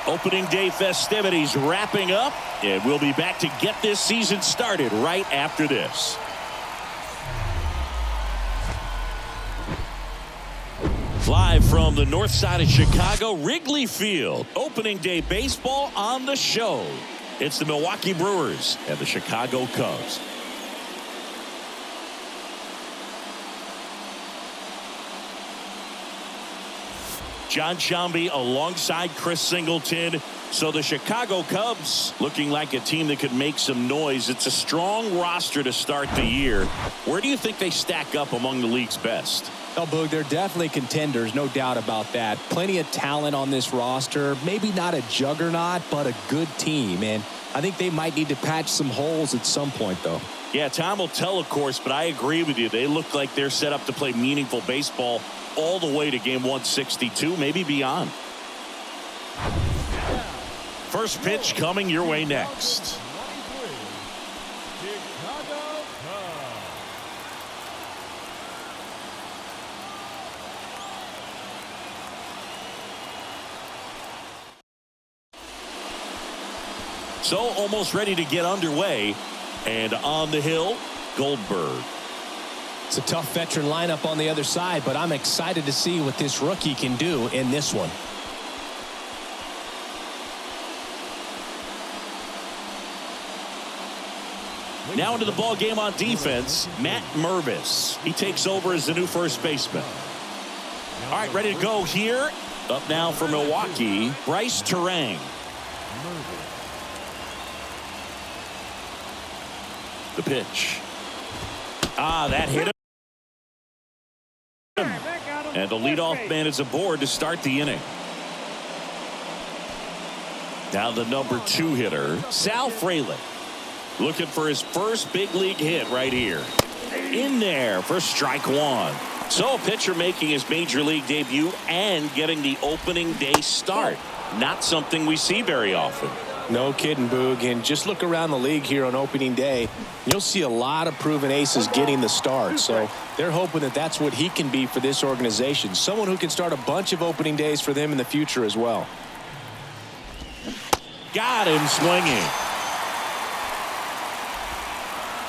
Opening day festivities wrapping up, and we'll be back to get this season started right after this. Live from the north side of Chicago, Wrigley Field. Opening day baseball on the show. It's the Milwaukee Brewers and the Chicago Cubs. John Sciambi alongside Chris Singleton. So the Chicago Cubs looking like a team that could make some noise. It's a strong roster to start the year. Where do you think they stack up among the league's best? Oh, Boog, they're definitely contenders, no doubt about that. Plenty of talent on this roster. Maybe not a juggernaut, but a good team. And I think they might need to patch some holes at some point, though. Yeah, time will tell, of course, but I agree with you. They look like they're set up to play meaningful baseball all the way to game 162, maybe beyond. First pitch coming your way next. So almost ready to get underway, and on the hill, Goldberg. It's a tough veteran lineup on the other side, but I'm excited to see what this rookie can do in this one. Now into the ball game on defense, Matt Mervis. He takes over as the new first baseman. All right, ready to go here. Up now for Milwaukee, Bryce Terang. The pitch. That hit him. And the leadoff man is aboard to start the inning. Now the number 2 hitter, Sal Frelick. Looking for his first big league hit right here. In there for strike 1. So a pitcher making his major league debut and getting the opening day start. Not something we see very often. No kidding, Boog. And just look around the league here on opening day. You'll see a lot of proven aces getting the start. So they're hoping that that's what he can be for this organization. Someone who can start a bunch of opening days for them in the future as well. Got him swinging.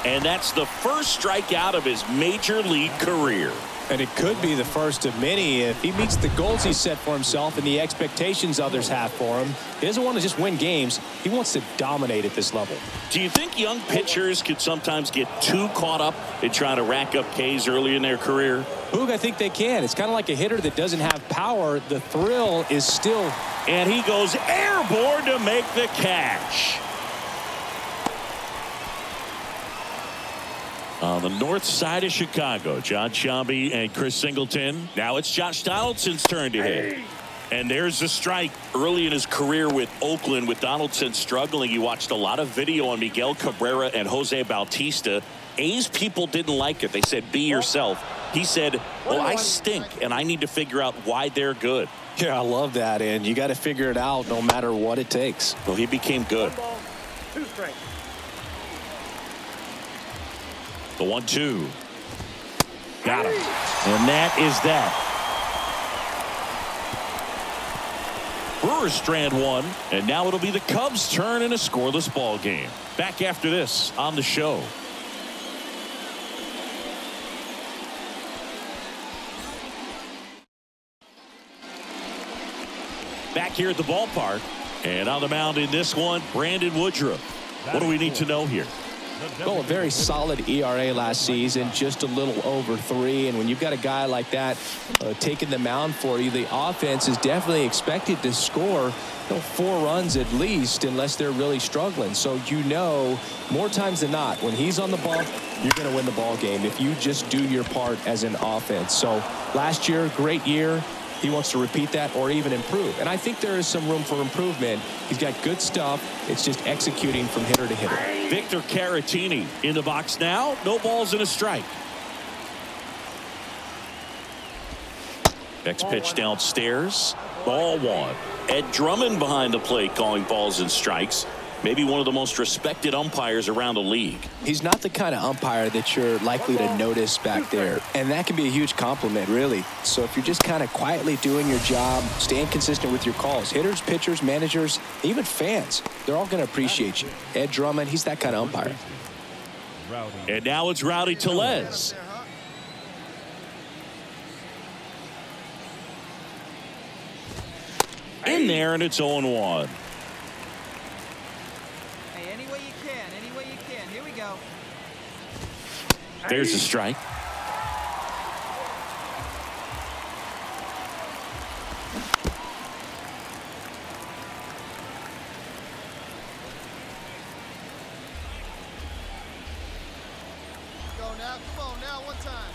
And that's the first strikeout of his major league career. And it could be the first of many if he meets the goals he set for himself and the expectations others have for him. He doesn't want to just win games. He wants to dominate at this level. Do you think young pitchers could sometimes get too caught up in trying to rack up Ks early in their career? Boog, I think they can. It's kind of like a hitter that doesn't have power. The thrill is still. And he goes airborne to make the catch. On the north side of Chicago, John Sciambi and Chris Singleton. Now it's Josh Donaldson's turn to hit. And there's the strike. Early in his career with Oakland, with Donaldson struggling, he watched a lot of video on Miguel Cabrera and Jose Bautista. A's people didn't like it. They said, be yourself. He said, well, I stink, and I need to figure out why they're good. Yeah, I love that. And you got to figure it out no matter what it takes. Well, he became good. 2 strikes. The 1-2. Got him. And that is that. Brewers strand 1, and now it'll be the Cubs' turn in a scoreless ball game. Back after this on the show. Back here at the ballpark, and on the mound in this one, Brandon Woodruff. What do we need to know here? Well, a very solid ERA last season, just a little over 3. And when you've got a guy like that taking the mound for you, the offense is definitely expected to score 4 runs at least, unless they're really struggling. So more times than not, when he's on the ball, you're going to win the ball game if you just do your part as an offense. So last year, great year. He wants to repeat that or even improve. And I think there is some room for improvement. He's got good stuff. It's just executing from hitter to hitter. Victor Caratini in the box now. No balls and a strike. Next pitch downstairs. Ball 1. Ed Drummond behind the plate calling balls and strikes. maybe one of the most respected umpires around the league. He's not the kind of umpire that you're likely to notice back there, and that can be a huge compliment, really. So if you're just kind of quietly doing your job, staying consistent with your calls, hitters, pitchers, managers, even fans, they're all going to appreciate you. Ed Drummond, he's that kind of umpire. And now it's Rowdy Tellez. In there, and it's 0-1. Hey, any way you can. Here we go. There's a strike. Go now. Come on now. One time.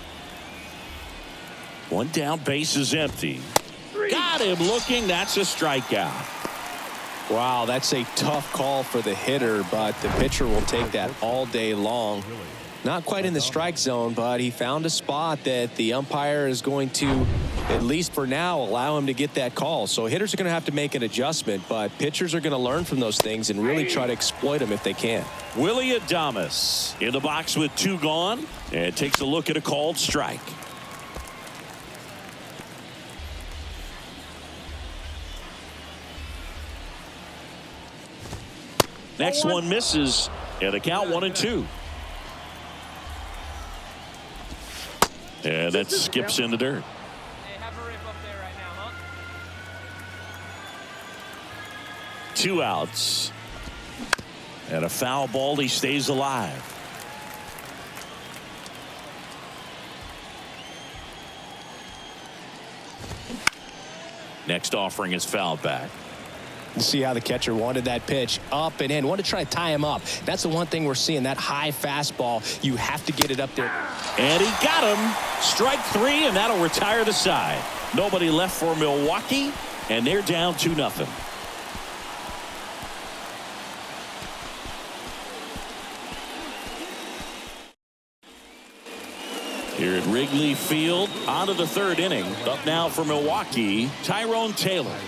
One down, base is empty. Got him looking. That's a strikeout. Wow, that's a tough call for the hitter, but the pitcher will take that all day long. Not quite in the strike zone, but he found a spot that the umpire is going to, at least for now, allow him to get that call. So hitters are going to have to make an adjustment, but pitchers are going to learn from those things and really try to exploit them if they can. Willie Adames in the box with 2 gone, and takes a look at a called strike. Next one misses, and the count 1-2. And that skips in the dirt. Hey, have a rip up there right now, huh? 2 outs. And a foul ball. He stays alive. Next offering is fouled back. See how the catcher wanted that pitch up and in. Wanted to try to tie him up. That's the one thing we're seeing, that high fastball. You have to get it up there. And he got him. Strike 3, and that'll retire the side. Nobody left for Milwaukee, and they're down 2-0. Here at Wrigley Field, on to the 3rd inning. Up now for Milwaukee, Tyrone Taylor.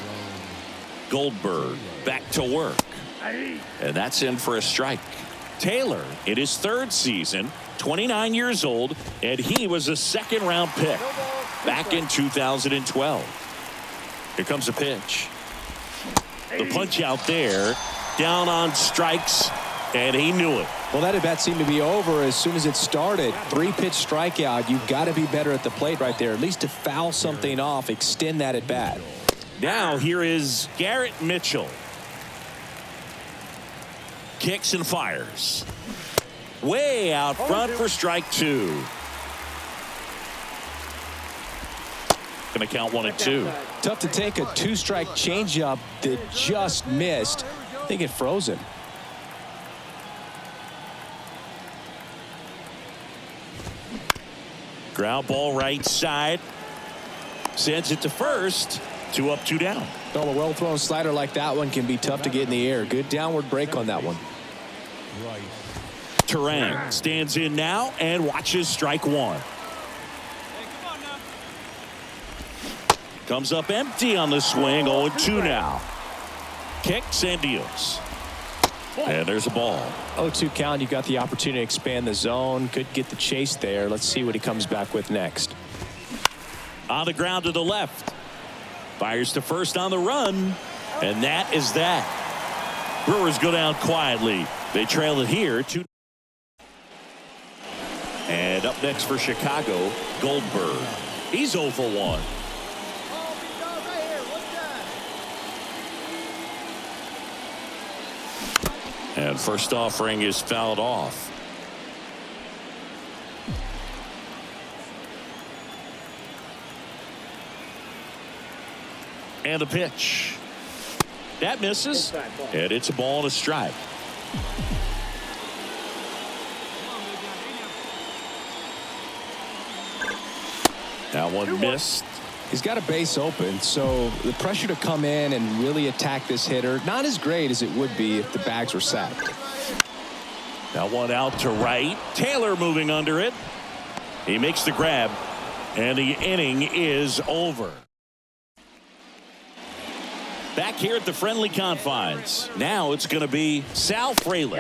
Goldberg back to work, and that's in for a strike. Taylor in his 3rd season, 29 years old, and he was a 2nd-round pick back in 2012. Here comes a pitch. The punch out there, down on strikes, and he knew it. Well, that at bat seemed to be over as soon as it started. 3-pitch strikeout. You've got to be better at the plate right there, at least to foul something off, extend that at bat. Now here is Garrett Mitchell. Kicks and fires. Way out front for strike 2. Going to count 1-2. Tough to take a 2-strike changeup that just missed. I think it froze him. Ground ball right side. Sends it to first. 2 up, 2 down. Well, a well-thrown slider like that one can be tough to get in the air. Good downward break on that one. Terang stands in now and watches strike 1. Hey, come on now. Comes up empty on the swing. 0-2 now. Kicks and deals. And there's a ball. 0-2 count. You got the opportunity to expand the zone. Could get the chase there. Let's see what he comes back with next. On the ground to the left. Fires to first on the run, and that is that. Brewers go down quietly. They trail it here. And up next for Chicago, Goldberg. He's 0 for 1. And first offering is fouled off. And a pitch. That misses. And it's a ball and a strike. That one missed. He's got a base open, so the pressure to come in and really attack this hitter, not as great as it would be if the bags were sacked. That one out to right. Taylor moving under it. He makes the grab, and the inning is over. Back here at the friendly confines. Now it's going to be Sal Fraley.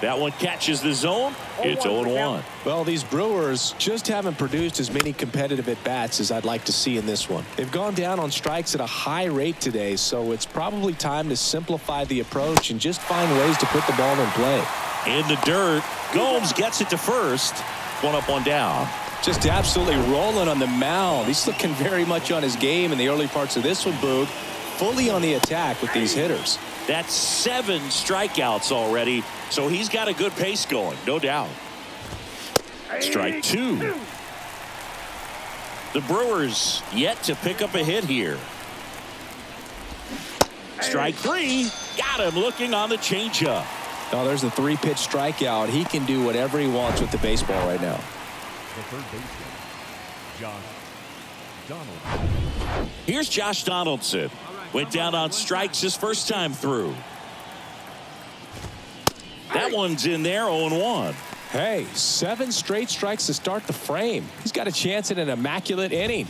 That one catches the zone. It's 0-1. Well, these Brewers just haven't produced as many competitive at-bats as I'd like to see in this one. They've gone down on strikes at a high rate today, so it's probably time to simplify the approach and just find ways to put the ball in play. In the dirt, Gomes gets it to first. One up, one down. Just absolutely rolling on the mound. He's looking very much on his game in the early parts of this one, Boog. Fully on the attack with these hitters. That's 7 strikeouts already, so he's got a good pace going, no doubt. Strike 2. The Brewers yet to pick up a hit here. Strike 3. Got him looking on the changeup. Oh, there's a 3-pitch strikeout. He can do whatever he wants with the baseball right now. The third baseman, Josh Donaldson. Here's Josh Donaldson. Went down on strikes his first time through. That one's in there, 0-1. Hey, 7 straight strikes to start the frame. He's got a chance at an immaculate inning.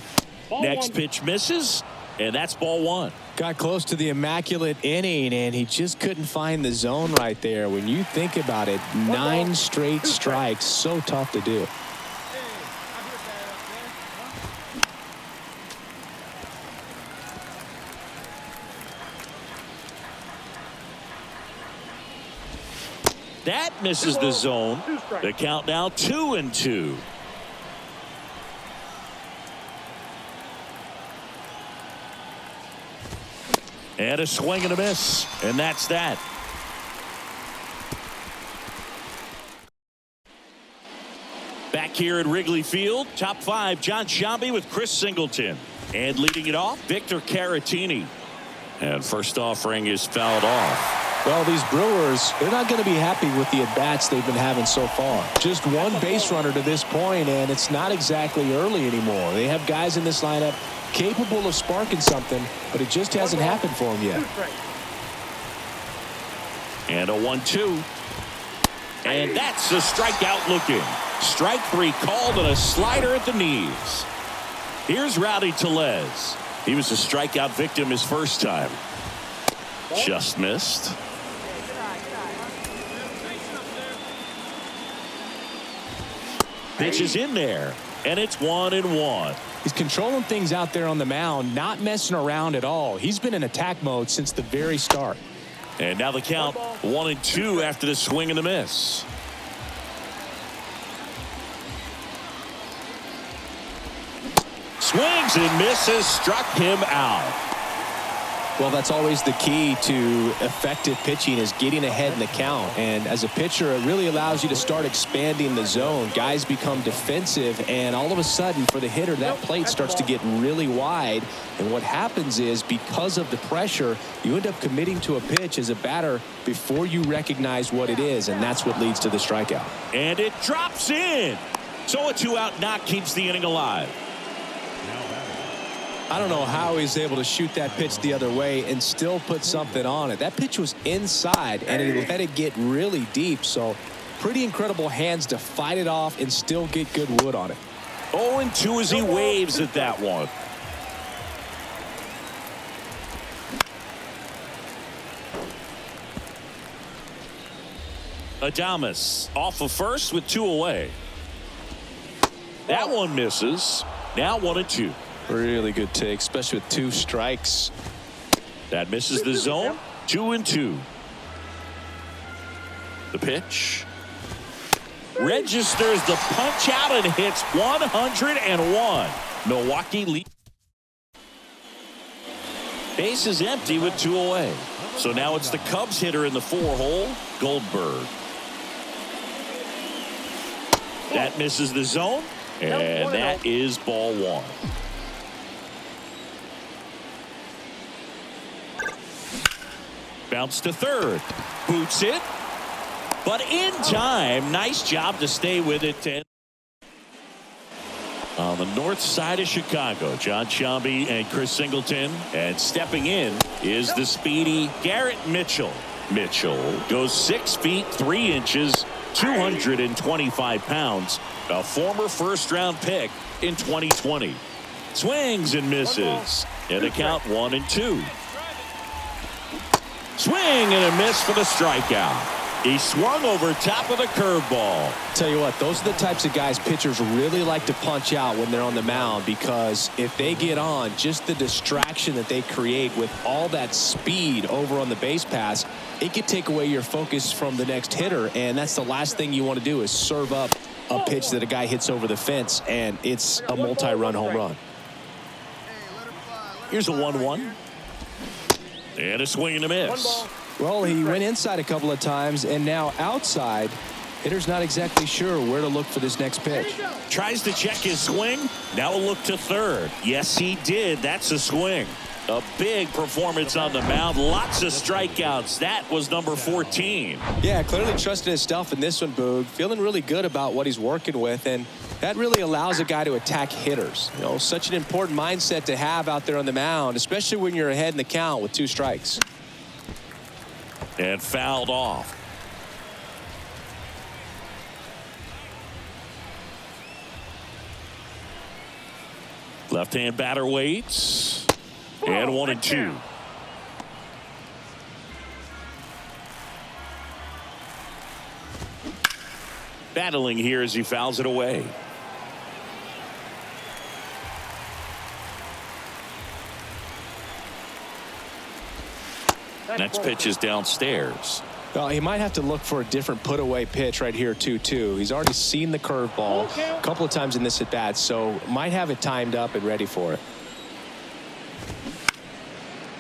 Next pitch misses, and that's ball 1. Got close to the immaculate inning, and he just couldn't find the zone right there. When you think about it, 9 straight strikes, so tough to do. That misses the zone. The count now 2-2. And a swing and a miss. And that's that. Back here at Wrigley Field, top 5, John Sciambi with Chris Singleton. And leading it off, Victor Caratini. And first offering is fouled off. Well, these Brewers, they're not going to be happy with the at-bats they've been having so far. Just one base runner to this point, and it's not exactly early anymore. They have guys in this lineup capable of sparking something, but it just hasn't happened for them yet. And a 1-2. And that's a strikeout looking. Strike 3 called and a slider at the knees. Here's Rowdy Tellez. He was a strikeout victim his first time. Just missed. Pitch is in there, and it's 1-1. He's controlling things out there on the mound, not messing around at all. He's been in attack mode since the very start. And now the count 1-2 after the swing and the miss. Swings and misses, struck him out. Well, that's always the key to effective pitching, is getting ahead in the count. And as a pitcher, it really allows you to start expanding the zone. Guys become defensive, and all of a sudden, for the hitter, that plate starts to get really wide. And what happens is, because of the pressure, you end up committing to a pitch as a batter before you recognize what it is, and that's what leads to the strikeout. And it drops in. So a 2-out knock keeps the inning alive. I don't know how he's able to shoot that pitch the other way and still put something on it. That pitch was inside, and he let it get really deep. So pretty incredible hands to fight it off and still get good wood on it. 0-2 as he waves at that one. Adames off of first with 2 away. That one misses. Now 1-2. Really good take, especially with 2 strikes. That misses the zone. 2-2. The pitch. Registers the punch out and hits 101. Milwaukee lead. Base is empty with 2 away. So now it's the Cubs hitter in the 4-hole, Goldberg. That misses the zone, and that is ball 1. Bounce to third. Boots it. But in time, nice job to stay with it. On the north side of Chicago, John Sciambi and Chris Singleton. And stepping in is the speedy Garrett Mitchell. Mitchell goes 6 feet 3 inches, 225 pounds. A former first-round pick in 2020. Swings and misses. And the count 1-2. Swing and a miss for the strikeout. He swung over top of the curveball. Tell you what, those are the types of guys pitchers really like to punch out when they're on the mound, because if they get on, just the distraction that they create with all that speed over on the base pass, it could take away your focus from the next hitter, and that's the last thing you want to do is serve up a pitch that a guy hits over the fence, and it's a multi-run home run. Here's a 1-1. And a swing and a miss. Well, he went inside a couple of times, and now outside. Hitter's not exactly sure where to look for this next pitch. Tries to check his swing. Now a look to third. Yes, he did. That's a swing. A big performance on the mound. Lots of strikeouts. That was number 14. Yeah, clearly trusting his stuff in this one, Boog. Feeling really good about what he's working with, and that really allows a guy to attack hitters. You know, such an important mindset to have out there on the mound, especially when you're ahead in the count with 2 strikes. And fouled off. Left-hand batter waits. And 1-2. Battling here as he fouls it away. Next pitch is downstairs. Well, he might have to look for a different put-away pitch right here, 2-2. He's already seen the curveball a couple of times in this at-bat, so might have it timed up and ready for it.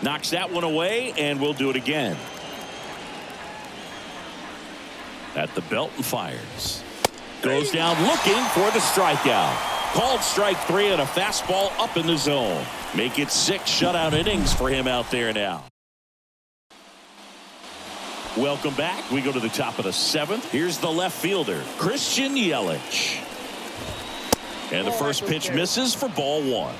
Knocks that one away, and we'll do it again. At the belt and fires. Goes down looking for the strikeout. Called strike 3 and a fastball up in the zone. Make it 6 shutout innings for him out there now. Welcome back. We go to the top of the 7th. Here's the left fielder, Christian Yelich. And the first pitch misses for ball 1.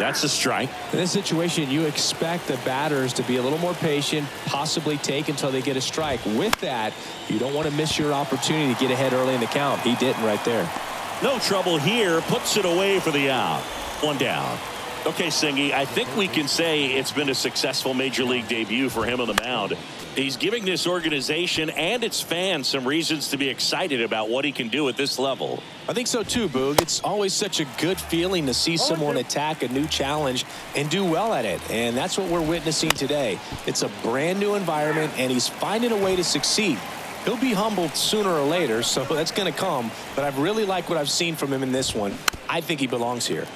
That's a strike. In this situation, you expect the batters to be a little more patient, possibly take until they get a strike. With that, you don't want to miss your opportunity to get ahead early in the count. He didn't right there. No trouble here. Puts it away for the out. 1 down. Okay, Singy, I think we can say it's been a successful major league debut for him on the mound. He's giving this organization and its fans some reasons to be excited about what he can do at this level. I think so too, Boog. It's always such a good feeling to see someone attack a new challenge and do well at it. And that's what we're witnessing today. It's a brand new environment, and he's finding a way to succeed. He'll be humbled sooner or later, so that's going to come. But I've really liked what I've seen from him in this one. I think he belongs here.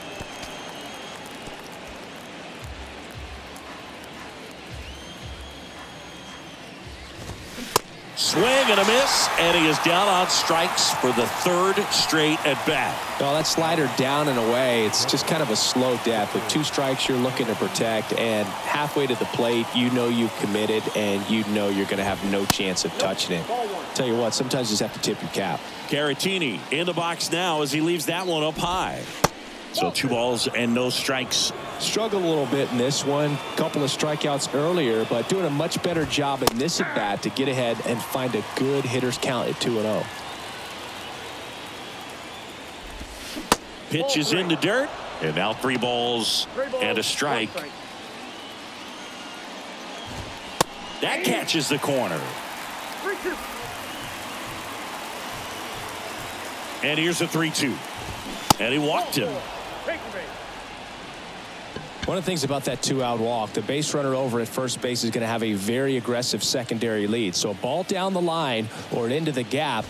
Swing and a miss, and he is down on strikes for the 3rd straight at bat. Well, that slider down and away, it's just kind of a slow death. With 2 strikes, you're looking to protect, and halfway to the plate, you know you've committed, and you know you're going to have no chance of touching it. Tell you what, sometimes you just have to tip your cap. Caratini in the box now as he leaves that one up high. So 2 balls and no strikes. Struggled a little bit in this one. Couple of strikeouts earlier, but doing a much better job in this at bat to get ahead and find a good hitter's count at 2-0. Pitch is in the dirt, and now 3 balls and a strike. That catches the corner. And here's a 3-2. And he walked him. One of the things about that 2-out walk, the base runner over at first base is going to have a very aggressive secondary lead. So a ball down the line or into the gap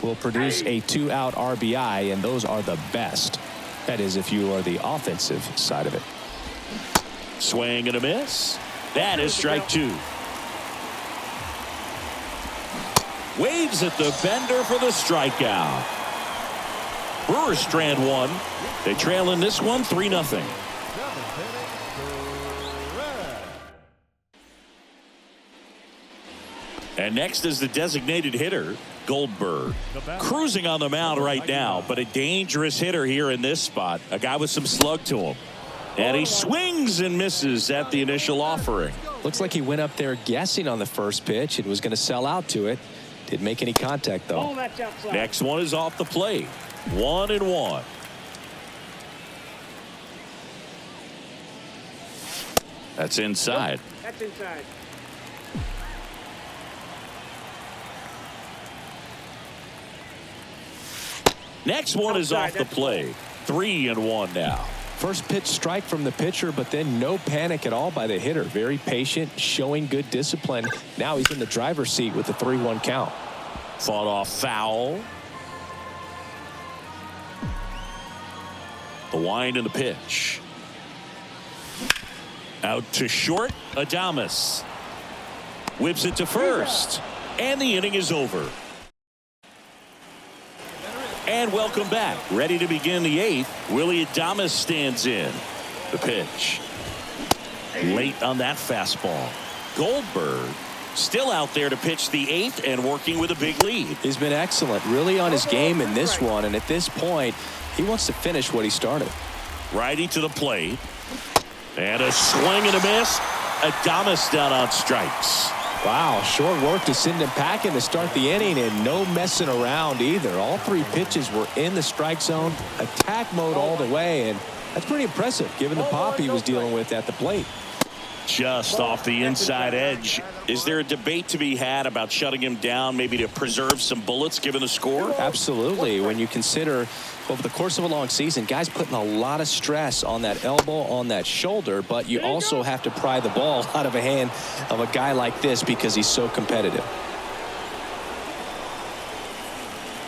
will produce a 2-out RBI, and those are the best. That is, if you are the offensive side of it. Swing and a miss. That is strike 2. Waves at the bender for the strikeout. Brewers strand 1. They trail in this one 3-0. And next is the designated hitter, Goldberg. Cruising on the mound right now, but a dangerous hitter here in this spot. A guy with some slug to him. And he swings and misses at the initial offering. Looks like he went up there guessing on the first pitch and was going to sell out to it. Didn't make any contact, though. Next one is off the plate. 1-1. That's inside. That's inside. Next one is Outside, off the that's play. 3-1 now. First pitch strike from the pitcher, but then no panic at all by the hitter. Very patient, showing good discipline. Now he's in the driver's seat with the 3-1 count. Fought off foul. The wind and the pitch. Out to short. Adames whips it to first. And the inning is over. And welcome back. Ready to begin the 8th. Willie Adames stands in. The pitch. Late on that fastball. Goldberg still out there to pitch the 8th and working with a big lead. He's been excellent, really on his game in this one. And at this point, he wants to finish what he started. Righty to the plate. And a swing and a miss. Adames down on strikes. Wow, short work to send him packing to start the inning, and no messing around either. All 3 pitches were in the strike zone, attack mode all the way, and that's pretty impressive given the pop he was dealing with at the plate. Just off the inside edge. Is there a debate to be had about shutting him down, maybe to preserve some bullets given the score? Absolutely. When you consider over the course of a long season, guys putting a lot of stress on that elbow, on that shoulder, but you also have to pry the ball out of a hand of a guy like this because he's so competitive.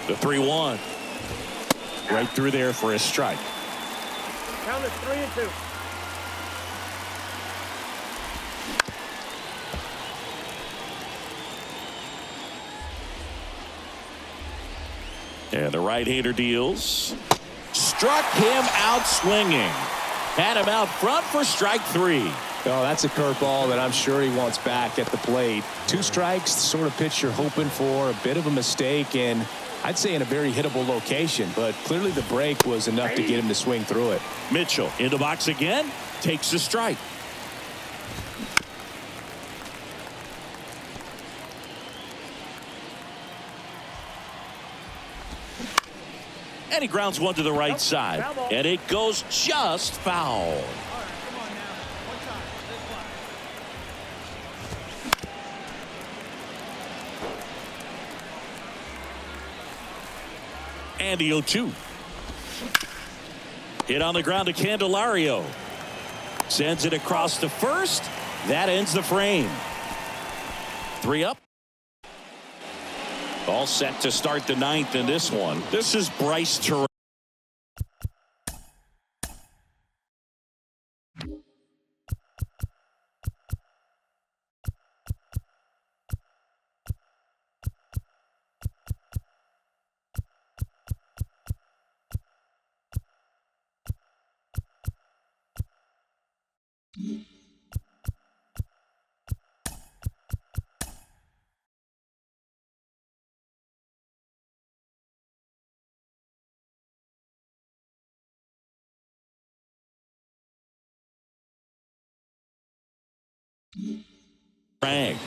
The 3-1. Right through there for a strike. Count is 3-2. And the right-hander deals. Struck him out swinging. Had him out front for strike 3. Oh, that's a curveball that I'm sure he wants back at the plate. 2 strikes, the sort of pitch you're hoping for. A bit of a mistake, and I'd say in a very hittable location. But clearly the break was enough to get him to swing through it. Mitchell in the box again. Takes a strike. And he grounds one to the right side. And it goes just foul. All right, come on now. One time. This one. And the 0-2. Hit on the ground to Candelario. Sends it across to first. That ends the frame. 3 up. All set to start the 9th in this one. This is Bryce Terrell. Rang.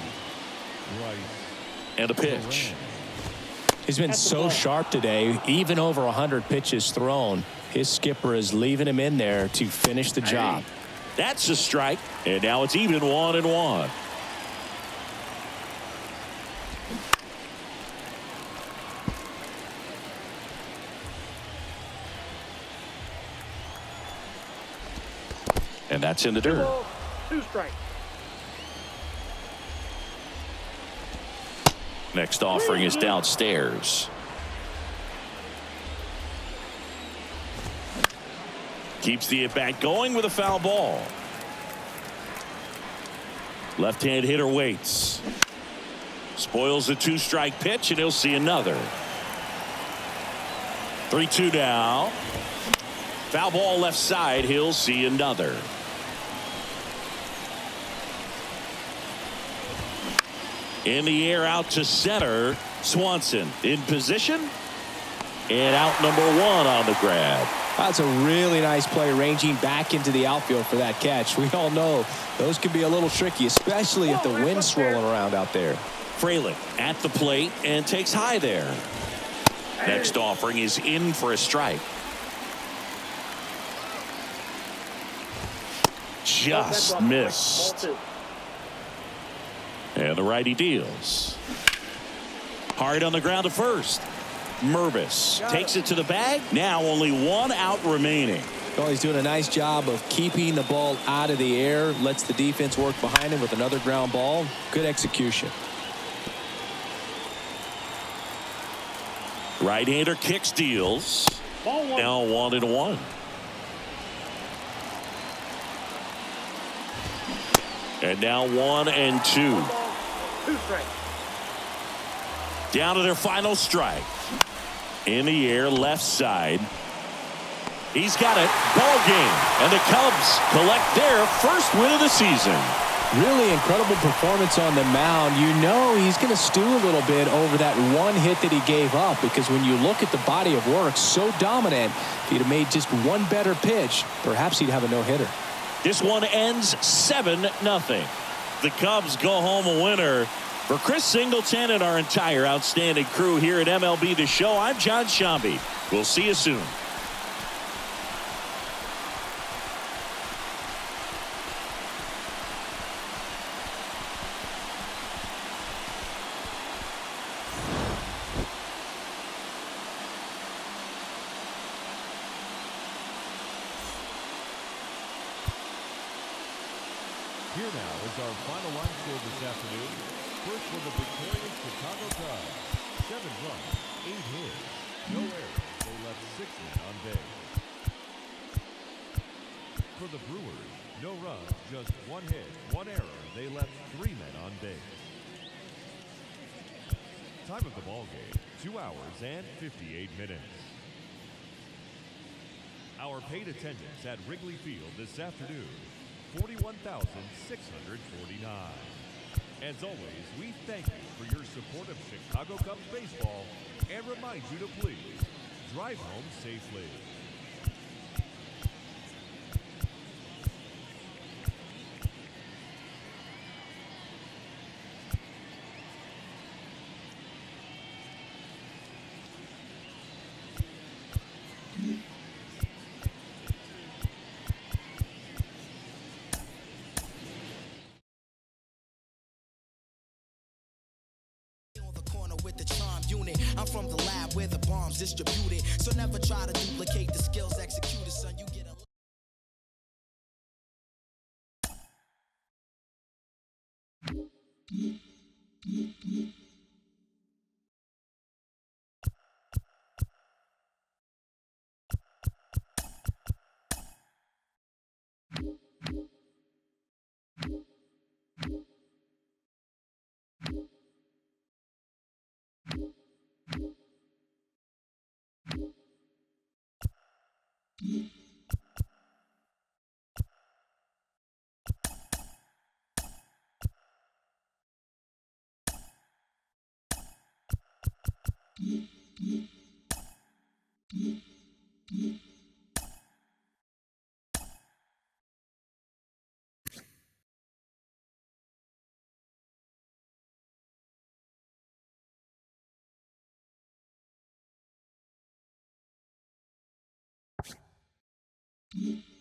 And a pitch. He's been so sharp today, even over 100 pitches thrown. His skipper is leaving him in there to finish the job. That's a strike. And now it's even 1-1. And that's in the dirt. 2 strikes. Next offering is downstairs. Keeps the at-bat going with a foul ball. Left-hand hitter waits. Spoils the 2-strike pitch, and he'll see another. 3-2 now. Foul ball left side. He'll see another. In the air out to center. Swanson in position. And out number 1 on the grab. That's a really nice play, ranging back into the outfield for that catch. We all know those can be a little tricky, especially if the wind's swirling around out there. Fraley at the plate and takes high there. Next offering is in for a strike. just missed. Ball 2. And the righty deals. Hard on the ground to first. Mervis takes it to the bag. Now only one out remaining. Well, he's doing a nice job of keeping the ball out of the air. Lets the defense work behind him with another ground ball. Good execution. Right-hander kicks, deals. Ball 1. Now 1-1. And now 1-2. Ball, 2 strikes. Down to their final strike. In the air, left side. He's got it. Ball game. And the Cubs collect their first win of the season. Really incredible performance on the mound. You know he's going to stew a little bit over that one hit that he gave up, because when you look at the body of work, so dominant. If he'd have made just one better pitch, perhaps he'd have a no-hitter. This one ends 7-0. The Cubs go home a winner. For Chris Singleton and our entire outstanding crew here at MLB The Show, I'm John Shambi. We'll see you soon. Here now is our final line score this afternoon. First for the victorious Chicago Cubs. 7 runs, 8 hits, no errors. They left 6 men on base. For the Brewers, no runs, just 1 hit, 1 error. They left 3 men on base. Time of the ball game, 2 hours and 58 minutes. Our paid attendance at Wrigley Field this afternoon, 41,649. As always, we thank you for your support of Chicago Cubs baseball and remind you to please drive home safely. With the charm unit, I'm from the lab where the bombs distributed. So never try to duplicate the skills executed, son. You get a Mm-hmm.